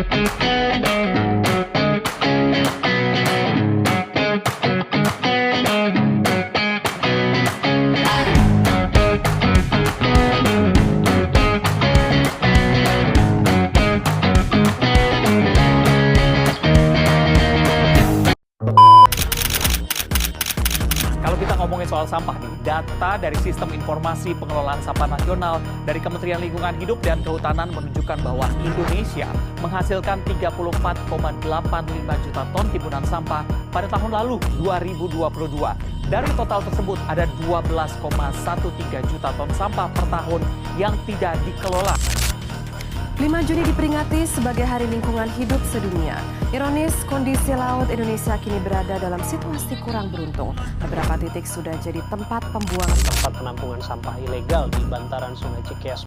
Kalau kita ngomongin soal sampah nih, data dari Sistem Informasi Pengelolaan Sampah Nasional dari Kementerian Lingkungan Hidup dan Kehutanan menunjukkan bahwa Indonesia menghasilkan 34,85 juta ton timbunan sampah pada tahun lalu 2022. Dari total tersebut ada 12,13 juta ton sampah per tahun yang tidak dikelola. 5 Juni diperingati sebagai Hari Lingkungan Hidup Sedunia. Ironis, kondisi laut Indonesia kini berada dalam situasi kurang beruntung. Beberapa titik sudah jadi tempat pembuangan penampungan sampah ilegal di bantaran Sungai Cikeas.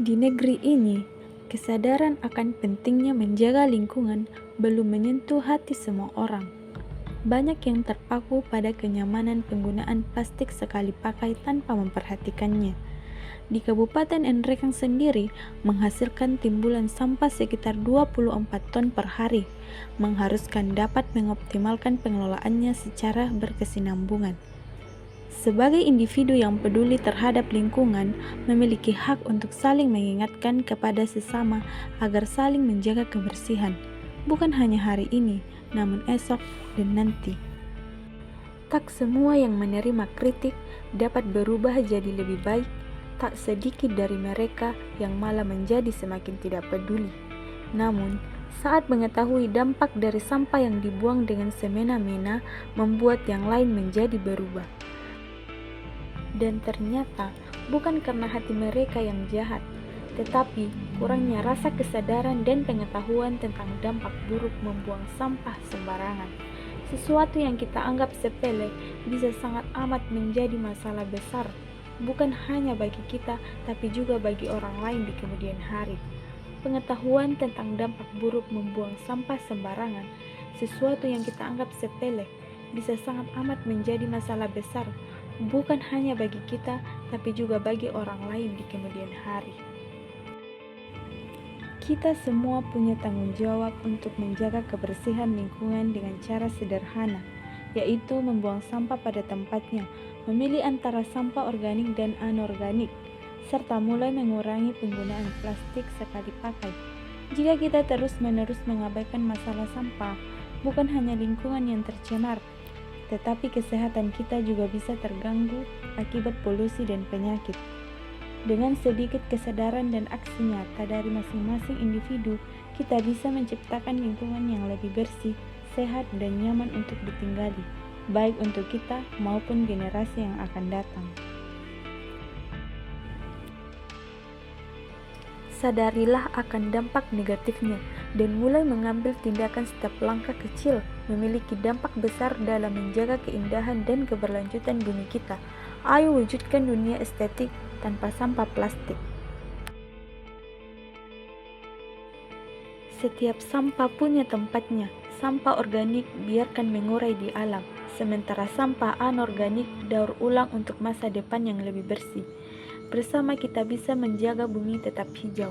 Di negeri ini, kesadaran akan pentingnya menjaga lingkungan belum menyentuh hati semua orang. Banyak yang terpaku pada kenyamanan penggunaan plastik sekali pakai tanpa memperhatikannya. Di Kabupaten Nrekang sendiri menghasilkan timbulan sampah sekitar 24 ton per hari, mengharuskan dapat mengoptimalkan pengelolaannya secara berkesinambungan. Sebagai individu yang peduli terhadap lingkungan, memiliki hak untuk saling mengingatkan kepada sesama agar saling menjaga kebersihan, bukan hanya hari ini, namun esok dan nanti. Tak semua yang menerima kritik dapat berubah jadi lebih baik, tak sedikit dari mereka yang malah menjadi semakin tidak peduli. Namun, saat mengetahui dampak dari sampah yang dibuang dengan semena-mena, membuat yang lain menjadi berubah. Dan ternyata bukan karena hati mereka yang jahat, tetapi kurangnya rasa kesadaran dan pengetahuan tentang dampak buruk membuang sampah sembarangan. Sesuatu yang kita anggap sepele bisa sangat amat menjadi masalah besar, bukan hanya bagi kita, tapi juga bagi orang lain di kemudian hari. Pengetahuan tentang dampak buruk membuang sampah sembarangan, sesuatu yang kita anggap sepele, bisa sangat amat menjadi masalah besar, bukan hanya bagi kita, tapi juga bagi orang lain di kemudian hari. Kita semua punya tanggung jawab untuk menjaga kebersihan lingkungan dengan cara sederhana, yaitu membuang sampah pada tempatnya, memilih antara sampah organik dan anorganik, serta mulai mengurangi penggunaan plastik sekali pakai. Jika kita terus-menerus mengabaikan masalah sampah, bukan hanya lingkungan yang tercemar, tetapi kesehatan kita juga bisa terganggu akibat polusi dan penyakit. Dengan sedikit kesadaran dan aksi nyata dari masing-masing individu, kita bisa menciptakan lingkungan yang lebih bersih, sehat, dan nyaman untuk ditinggali, baik untuk kita maupun generasi yang akan datang. Sadarilah akan dampak negatifnya dan mulai mengambil tindakan. Setiap langkah kecil memiliki dampak besar dalam menjaga keindahan dan keberlanjutan bumi kita. Ayo wujudkan dunia estetik tanpa sampah plastik. Setiap sampah punya tempatnya. Sampah organik biarkan mengurai di alam, sementara sampah anorganik daur ulang untuk masa depan yang lebih bersih. Bersama kita bisa menjaga bumi tetap hijau.